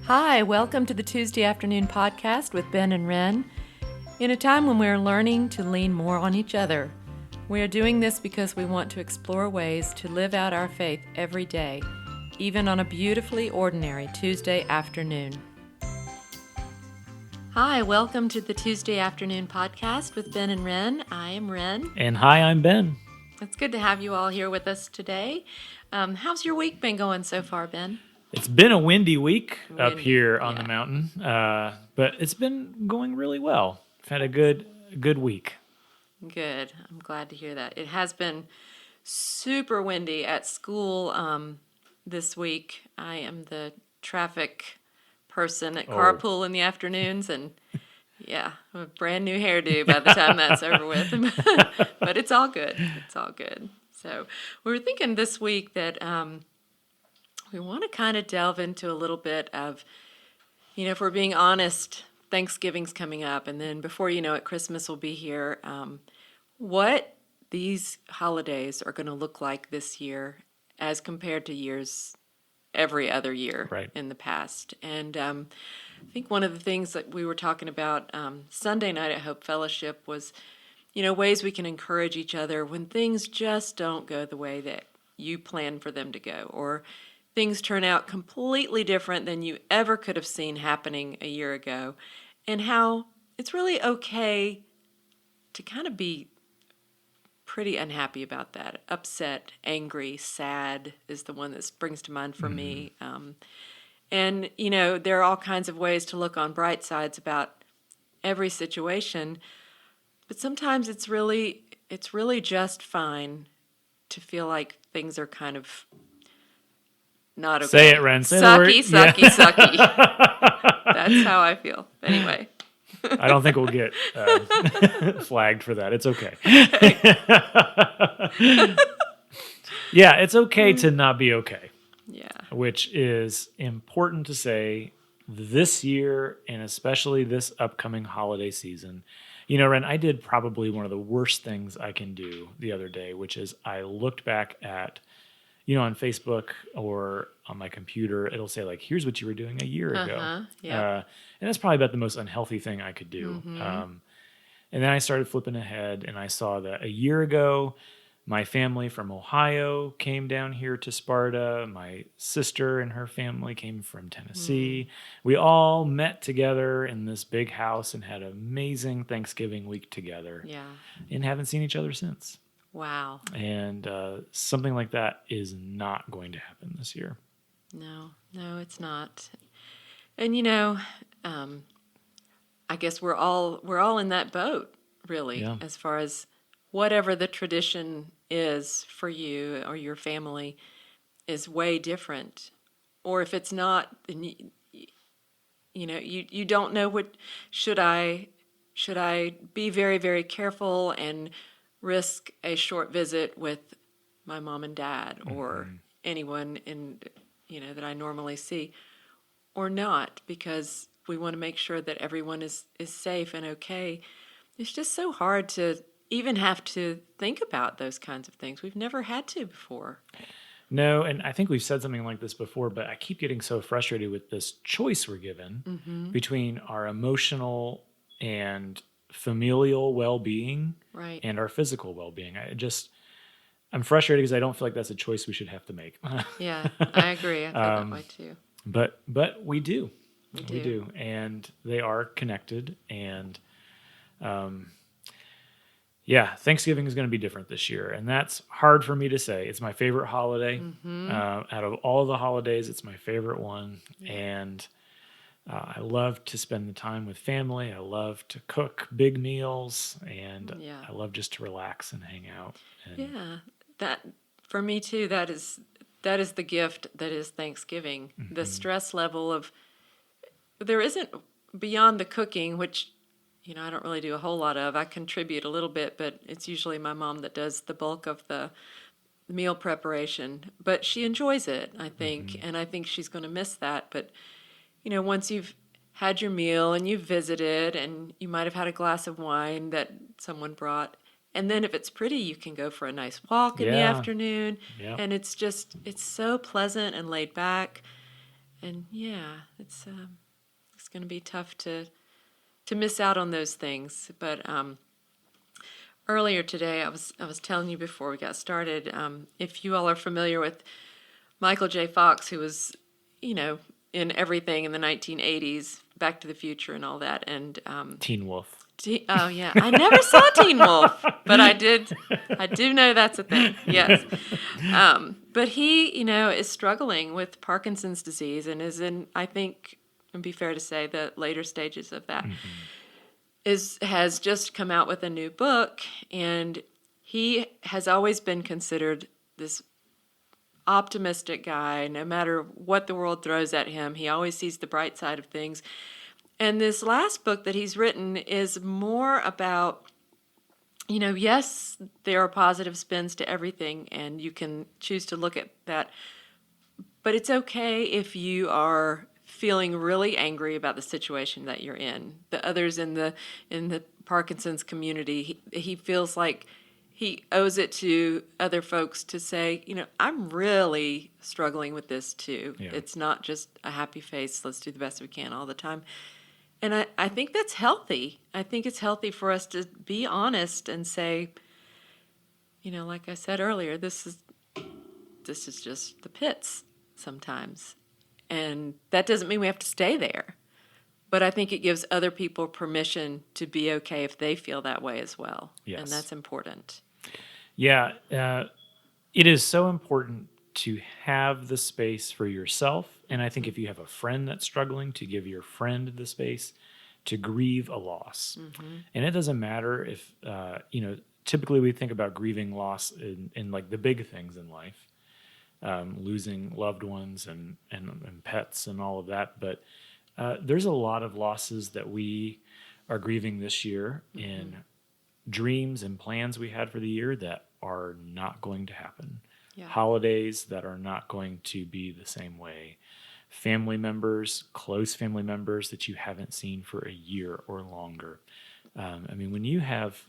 Hi, welcome to the Tuesday Afternoon Podcast with Ben and Wrenn. In a time when we're learning to lean more on each other, we are doing this because we want to explore ways to live out our faith every day, even on a beautifully ordinary Tuesday afternoon. Hi, welcome to the Tuesday Afternoon Podcast with Ben and Wrenn. I am Wrenn. And hi, I'm Ben. It's good to have you all here with us today. How's your week been going so far, Ben? It's been a windy week up here on the mountain, but it's been going really well. I've had a good week. Good. I'm glad to hear that. It has been super windy at school this week. I am the traffic person at carpool in the afternoons, and yeah, I have a brand new hairdo by the time that's over with. But it's all good. It's all good. So we were thinking this week that we want to kind of delve into a little bit of, if we're being honest, Thanksgiving's coming up, and then before you know it, Christmas will be here. What these holidays are going to look like this year as compared to years every other year in the past. And I think one of the things that we were talking about Sunday night at Hope Fellowship was, ways we can encourage each other when things just don't go the way that you plan for them to go, or things turn out completely different than you ever could have seen happening a year ago, and how it's really okay to kind of be pretty unhappy about that. Upset, angry, sad is the one that springs to mind for me. And, there are all kinds of ways to look on bright sides about every situation, but sometimes it's really just fine to feel like things are kind of not okay. Say it, Wrenn. Say the word. Sucky. That's how I feel. Anyway. I don't think we'll get flagged for that. It's okay. Yeah, it's okay to not be okay. Yeah. Which is important to say this year, and especially this upcoming holiday season. Wrenn, I did probably one of the worst things I can do the other day, which is I looked back at, on Facebook or on my computer, it'll say like, here's what you were doing a year ago. Yeah. And that's probably about the most unhealthy thing I could do. Mm-hmm. And then I started flipping ahead and I saw that a year ago, my family from Ohio came down here to Sparta. My sister and her family came from Tennessee. We all met together in this big house and had an amazing Thanksgiving week together. Yeah. And haven't seen each other since. Wow. And something like that is not going to happen this year. No, it's not. And I guess we're all in that boat, really, as far as whatever the tradition is for you or your family is way different. Or if it's not, then you don't know what should I be very, very careful and risk a short visit with my mom and dad or anyone that I normally see, or not, because we want to make sure that everyone is safe and okay. It's just so hard to even have to think about those kinds of things. We've never had to before. No, and I think we've said something like this before, but I keep getting so frustrated with this choice we're given between our emotional and familial well-being and our physical well-being. I'm frustrated because I don't feel like that's a choice we should have to make. Yeah, I agree. I feel that way too. But we do. We do. And they are connected. And Thanksgiving is going to be different this year. And that's hard for me to say. It's my favorite holiday. Out of all the holidays, it's my favorite one. Yeah. And I love to spend the time with family. I love to cook big meals. And I love just to relax and hang out. And that for me too, that is the gift that is Thanksgiving. The stress level of, there isn't, beyond the cooking, which I don't really do a whole lot of. I contribute a little bit, but it's usually my mom that does the bulk of the meal preparation. But she enjoys it, I think, and I think she's going to miss that. But once you've had your meal and you've visited, and you might have had a glass of wine that someone brought, and then if it's pretty, you can go for a nice walk in the afternoon. And it's so pleasant and laid back. And yeah, it's going to be tough to miss out on those things. But earlier today, I was telling you before we got started, if you all are familiar with Michael J. Fox, who was, you know, in everything in the 1980s, Back to the Future and all that, and Teen Wolf. oh yeah, I never saw Teen Wolf, but I did. I do know that's a thing. Yes, but he, is struggling with Parkinson's disease and is in, I think, it'd be fair to say, the later stages of that. Has just come out with a new book, and he has always been considered this optimistic guy. No matter what the world throws at him, he always sees the bright side of things. And this last book that he's written is more about, yes, there are positive spins to everything, and you can choose to look at that. But it's okay if you are feeling really angry about the situation that you're in. The others in the Parkinson's community, he feels like he owes it to other folks to say, I'm really struggling with this too. Yeah. It's not just a happy face, let's do the best we can all the time. And I think that's healthy. I think it's healthy for us to be honest and say, like I said earlier, this is just the pits sometimes. And that doesn't mean we have to stay there. But I think it gives other people permission to be okay if they feel that way as well. Yes. And that's important. Yeah. It is so important to have the space for yourself. And I think if you have a friend that's struggling, to give your friend the space to grieve a loss. And it doesn't matter if, typically we think about grieving loss in like the big things in life, losing loved ones and pets and all of that. But there's a lot of losses that we are grieving this year in dreams and plans we had for the year that are not going to happen. Yeah. Holidays that are not going to be the same way. Family members, close family members that you haven't seen for a year or longer. When you have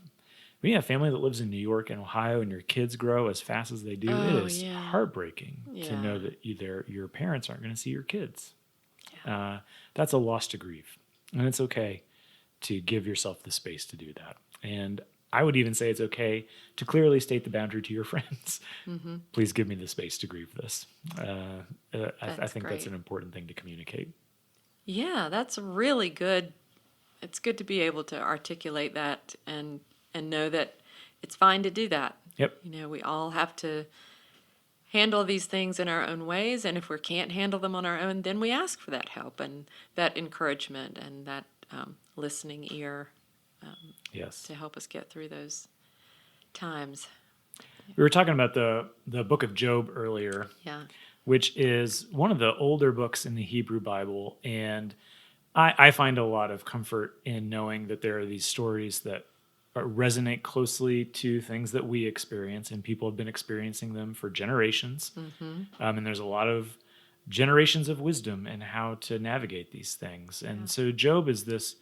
family that lives in New York and Ohio and your kids grow as fast as they do, it is heartbreaking to know that your parents aren't going to see your kids. Yeah. That's a loss to grieve. And it's okay to give yourself the space to do that. And I would even say it's okay to clearly state the boundary to your friends. Please give me the space to grieve this. I think that's an important thing to communicate. Yeah, that's really good. It's good to be able to articulate that and know that it's fine to do that. Yep. We all have to handle these things in our own ways, and if we can't handle them on our own, then we ask for that help and that encouragement and that listening ear. Yes. To help us get through those times. We were talking about the book of Job earlier, which is one of the older books in the Hebrew Bible. And I find a lot of comfort in knowing that there are these stories that resonate closely to things that we experience, and people have been experiencing them for generations. And there's a lot of generations of wisdom in how to navigate these things. And so Job is this...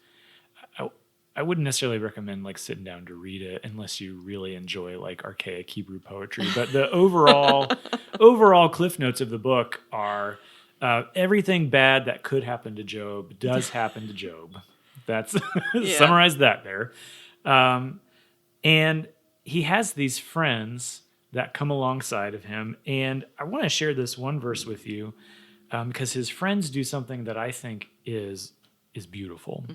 I wouldn't necessarily recommend like sitting down to read it unless you really enjoy like archaic Hebrew poetry. But the overall cliff notes of the book are everything bad that could happen to Job does happen to Job. That's summarize that there. And he has these friends that come alongside of him. And I want to share this one verse with you because his friends do something that I think is beautiful.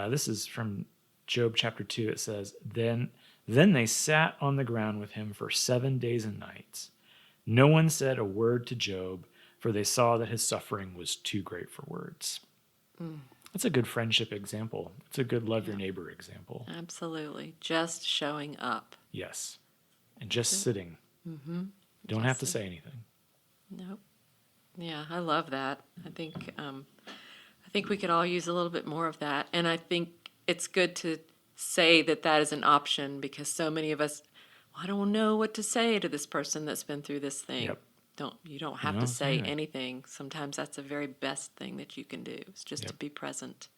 This is from Job chapter 2. It says, Then they sat on the ground with him for 7 days and nights. No one said a word to Job, for they saw that his suffering was too great for words. That's a good friendship example. It's a good love your neighbor example. Absolutely. Just showing up. Yes. And just sitting. Don't have to say anything. Nope. Yeah, I love that. I think we could all use a little bit more of that. And I think it's good to say that is an option because so many of us, I don't know what to say to this person that's been through this thing. Yep. You don't have to say anything. Sometimes that's the very best thing that you can do. It's just to be present.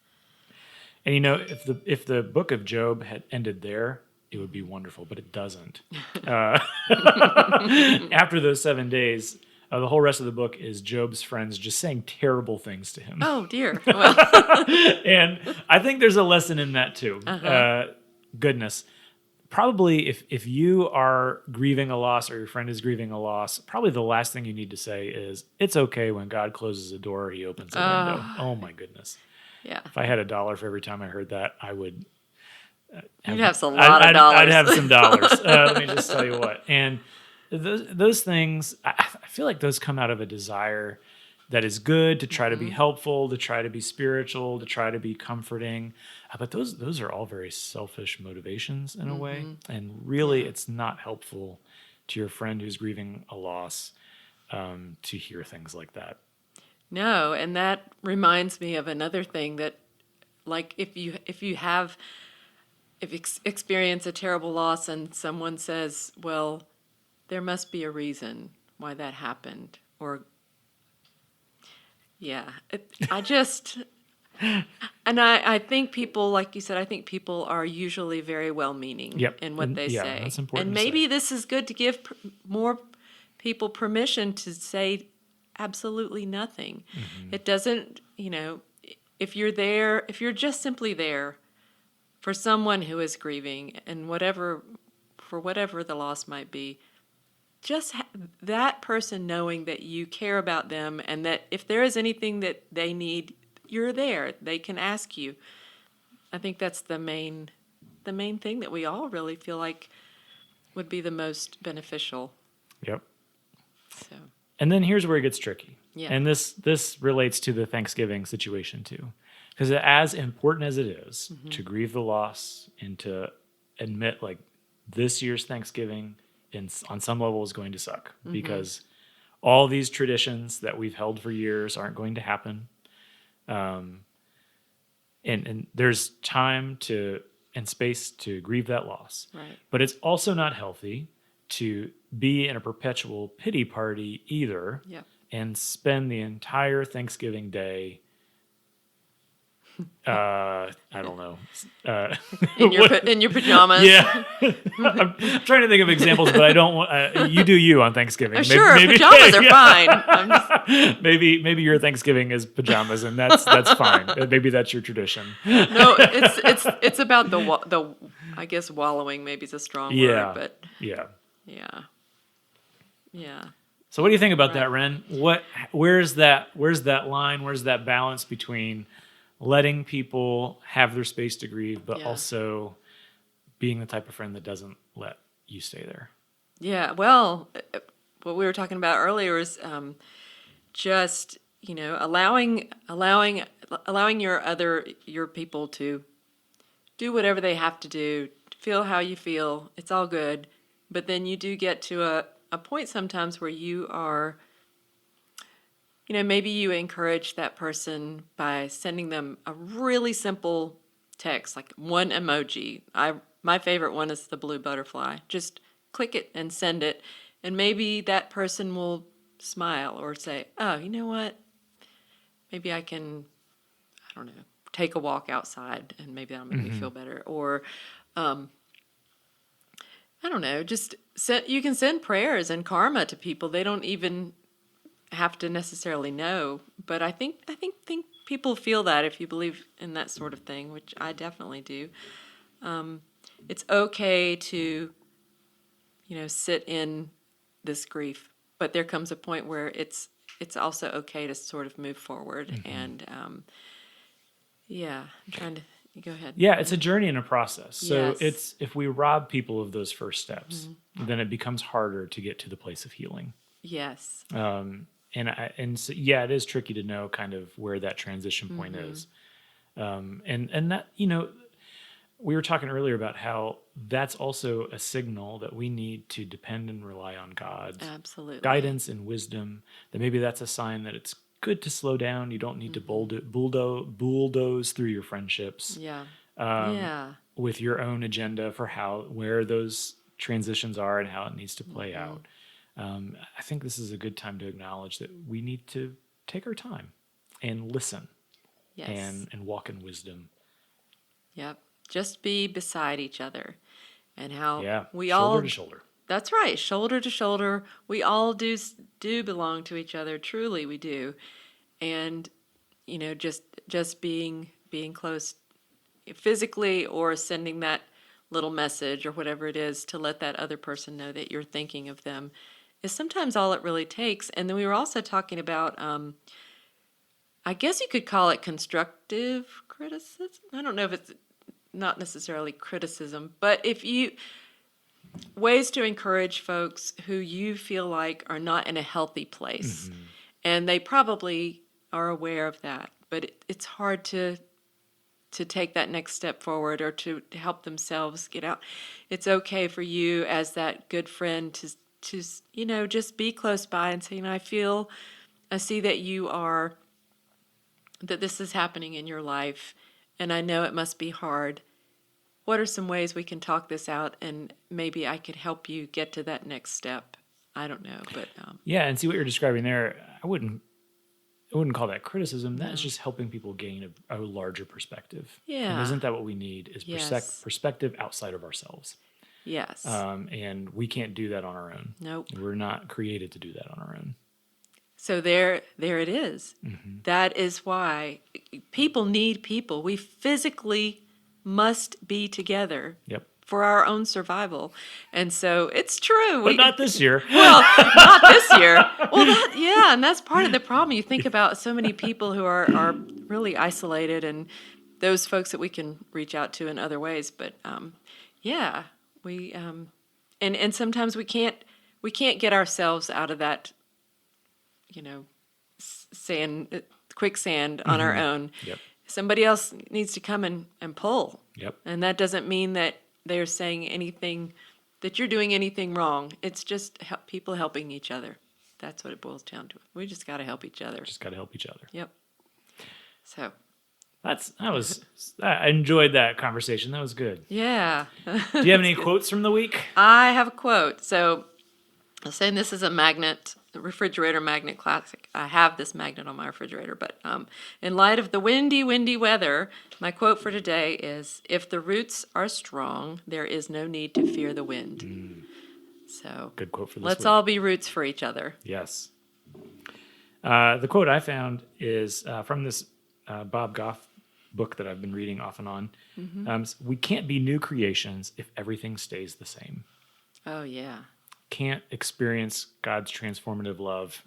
And if the book of Job had ended there, it would be wonderful, but it doesn't. After those 7 days, The whole rest of the book is Job's friends just saying terrible things to him. Oh dear. Well, And I think there's a lesson in that too. Goodness. Probably if you are grieving a loss or your friend is grieving a loss, probably the last thing you need to say is, it's okay when God closes a door, he opens a window. Oh my goodness. yeah. If I had $1 for every time I heard that, I would You'd have a lot of I'd dollars. have some dollars. Let me just tell you what. And those things, I feel like those come out of a desire that is good, to try to be helpful, to try to be spiritual, to try to be comforting. But those are all very selfish motivations in a way. And really, it's not helpful to your friend who's grieving a loss to hear things like that. No, and that reminds me of another thing that, like, if you experience a terrible loss and someone says, well, there must be a reason why that happened, or I just, and I think people, like you said, I think people are usually very well-meaning Yep. in what they say. That's important. And to maybe say. this is good to give more people permission to say absolutely nothing. It doesn't, if you're there, if you're just simply there for someone who is grieving, and for whatever the loss might be, just that person knowing that you care about them, and that if there is anything that they need, you're there. They can ask you. I think that's the main thing that we all really feel like would be the most beneficial. Yep. So. And then here's where it gets tricky. Yeah. And this relates to the Thanksgiving situation too. Because as important as it is to grieve the loss and to admit, like, this year's Thanksgiving on some level is going to suck, because all these traditions that we've held for years aren't going to happen. And there's time and space to grieve that loss. Right. But it's also not healthy to be in a perpetual pity party either. Yep. And spend the entire Thanksgiving day, I don't know. In your pajamas. Yeah. I'm trying to think of examples, but I don't want, you do you on Thanksgiving. Sure, pajamas are fine. I'm just, maybe your Thanksgiving is pajamas, and that's fine. Maybe that's your tradition. no, it's about the I guess wallowing maybe is a strong word, but yeah. So what do you think about that, Wrenn? Where's that line? Where's that balance between letting people have their space to grieve, but also being the type of friend that doesn't let you stay there? Yeah, well, what we were talking about earlier is just, allowing your people to do whatever they have to do, feel how you feel. It's all good, but then you do get to a point sometimes where you are, maybe you encourage that person by sending them a really simple text, like one emoji. My favorite one is the blue butterfly. Just click it and send it, and maybe that person will smile or say, oh, you know what? Maybe I can, I don't know, take a walk outside, and maybe that'll make me feel better. Or, I don't know, you can send prayers and karma to people. They don't even have to necessarily know, but I think people feel that if you believe in that sort of thing, which I definitely do. It's okay to, sit in this grief, but there comes a point where it's also okay to sort of move forward. And I'm trying to go ahead. Yeah, it's a journey and a process. So Yes. if we rob people of those first steps, then it becomes harder to get to the place of healing. Yes. And so, it is tricky to know kind of where that transition point is. And that, we were talking earlier about how that's also a signal that we need to depend and rely on God's Absolutely. guidance and wisdom, that maybe that's a sign that it's good to slow down. You don't need to bulldoze through your friendships. With your own agenda for where those transitions are and how it needs to play out. I think this is a good time to acknowledge that we need to take our time and listen. Yes. And walk in wisdom. Yep. Just be beside each other, and how we shoulder all to shoulder. That's right. Shoulder to shoulder. We all do belong to each other. Truly, we do. And just being close physically, or sending that little message or whatever it is to let that other person know that you're thinking of them is sometimes all it really takes. And then we were also talking about, I guess you could call it constructive criticism. I don't know if it's not necessarily criticism, but if you ways to encourage folks who you feel like are not in a healthy place, and they probably are aware of that, but it's hard to take that next step forward, or to help themselves get out. It's okay for you as that good friend to just be close by and say, I see that that this is happening in your life, and I know it must be hard. What are some ways we can talk this out, and maybe I could help you get to that next step? I don't know, but Yeah, and see what you're describing there. I wouldn't call that criticism. That's no. just helping people gain a larger perspective. And Yeah. isn't that what we need? Is Yes. perspective outside of ourselves. Yes. And we can't do that on our own. Nope. We're not created to do that on our own. So there it is. That is why people need people. We physically must be together Yep. for our own survival. And so it's true. But not this year. Well, not this year. Well, and that's part of the problem. You think about so many people who are really isolated, and those folks that we can reach out to in other ways. But we and sometimes we can't get ourselves out of that, sand, quicksand on our own. Yep. Somebody else needs to come and pull. Yep. And that doesn't mean that they're saying anything, that you're doing anything wrong. It's just people helping each other. That's what it boils down to. We just got to help each other. Just got to help each other. Yep. So. I enjoyed that conversation. That was good. Yeah. Do you have any quotes from the week? I have a quote. So I was saying this is a refrigerator magnet classic. I have this magnet on my refrigerator, but in light of the windy weather, my quote for today is, "If the roots are strong, there is no need to fear the wind." So Good quote for this let's week. all be roots for each other. Yes. The quote I found is from this Bob Goff book that I've been reading off and on. We can't be new creations if everything stays the same. Oh, yeah. Can't experience God's transformative love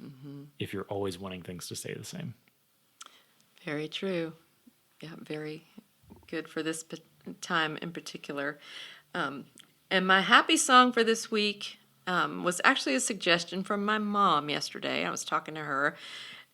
if you're always wanting things to stay the same. Very true. Yeah, very good for this time in particular. And my happy song for this week was actually a suggestion from my mom yesterday. I was talking to her,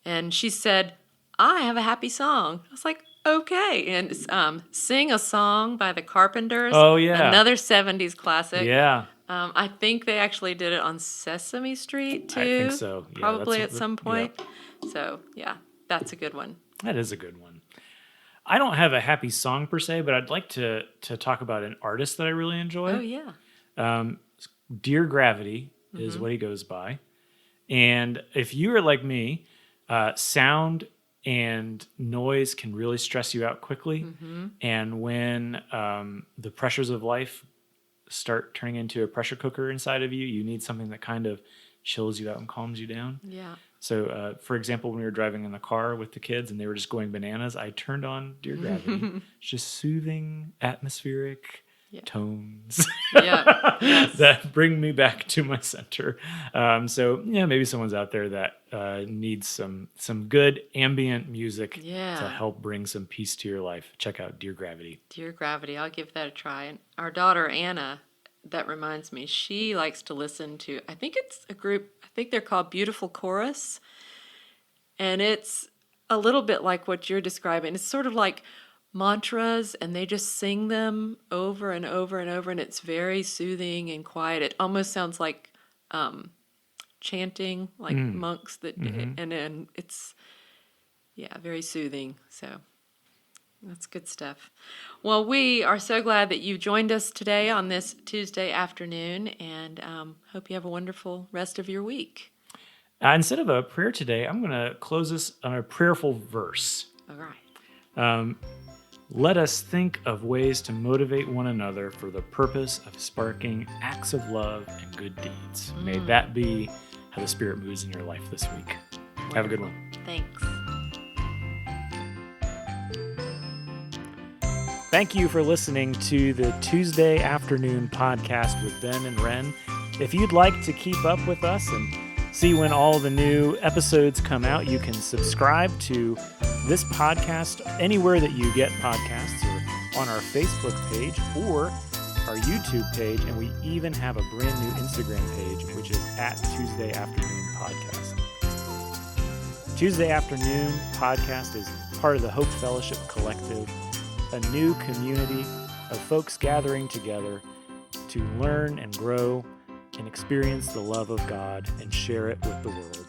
and she said, "I have a happy song." I was like, okay. And it's, Sing a Song by the Carpenters. Oh, yeah. Another 70s classic. Yeah. I think they actually did it on Sesame Street, too. I think so. Yeah, Probably at some point. Yeah. So, yeah, that's a good one. That is a good one. I don't have a happy song per se, but I'd like to talk about an artist that I really enjoy. Oh, yeah. Dear Gravity is what he goes by. And if you are like me, sound and noise can really stress you out quickly. And when the pressures of life start turning into a pressure cooker inside of you, you need something that kind of chills you out and calms you down. Yeah. So, for example, when we were driving in the car with the kids and they were just going bananas, I turned on Dear Gravity. Just soothing, atmospheric tones Yes. that bring me back to my center. So, maybe someone's out there that needs some good ambient music to help bring some peace to your life. Check out Dear Gravity. Dear Gravity. I'll give that a try. And our daughter, Anna, that reminds me, she likes to listen to, I think it's a group, I think they're called Beautiful Chorus. And it's a little bit like what you're describing. It's sort of like mantras, and they just sing them over and over and over, and it's very soothing and quiet. It almost sounds like chanting, like monks that, and it's, very soothing. So that's good stuff. Well, we are so glad that you joined us today on this Tuesday afternoon, and hope you have a wonderful rest of your week. Instead of a prayer today, I'm going to close this on a prayerful verse. All right. Let us think of ways to motivate one another for the purpose of sparking acts of love and good deeds. May that be how the Spirit moves in your life this week. Wonderful. Have a good one. Thanks. Thank you for listening to the Tuesday Afternoon Podcast with Ben and Wrenn. If you'd like to keep up with us and see when all the new episodes come out, you can subscribe to this podcast anywhere that you get podcasts, or on our Facebook page or our YouTube page, and we even have a brand new Instagram page, which is at Tuesday Afternoon Podcast. Tuesday Afternoon Podcast is part of the Hope Fellowship Collective, a new community of folks gathering together to learn and grow and experience the love of God and share it with the world.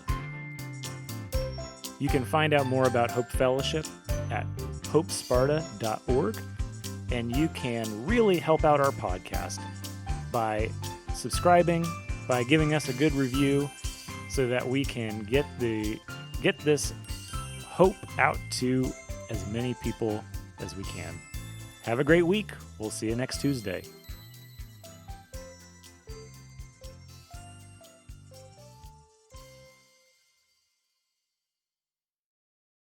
You can find out more about Hope Fellowship at hopesparta.org, and you can really help out our podcast by subscribing, by giving us a good review, so that we can get this hope out to as many people as we can. Have a great week. We'll see you next Tuesday.